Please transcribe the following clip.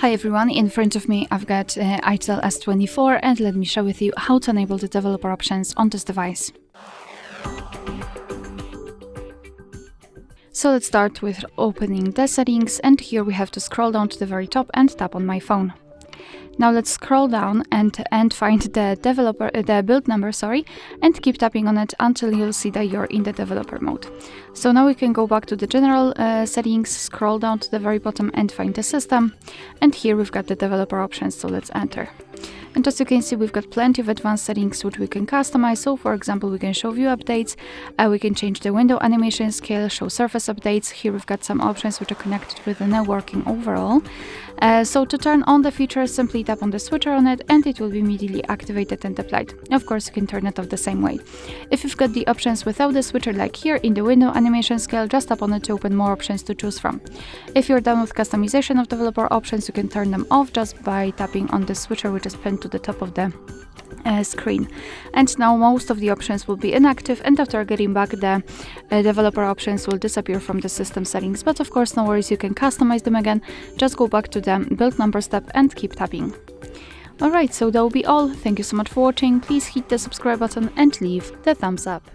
Hi everyone, in front of me I've got ITEL S24 and let me share with you how to enable the developer options on this device. So let's start with opening the settings, and here we have to scroll down to the very top and tap on my phone. Now let's scroll down and find the build number, and keep tapping on it until you'll see that you're in the developer mode. So now we can go back to the general settings, scroll down to the very bottom and find the system. And here we've got the developer options, so let's enter. And as you can see, we've got plenty of advanced settings which we can customize. So for example, we can show view updates, we can change the window animation scale, show surface updates. Here we've got some options which are connected with the networking overall. So to turn on the feature, simply tap on the switcher on it and it will be immediately activated and applied. Of course, you can turn it off the same way. If you've got the options without the switcher, like here in the window animation scale, just tap on it to open more options to choose from. If you're done with customization of developer options, you can turn them off just by tapping on the switcher, which is pinned to the top of the screen. And now most of the options will be inactive, and after getting back, the developer options will disappear from the system settings. But of course, no worries, you can customize them again. Just go back to the build number step and keep tapping. Alright, so that will be all. Thank you so much for watching. Please hit the subscribe button and leave the thumbs up.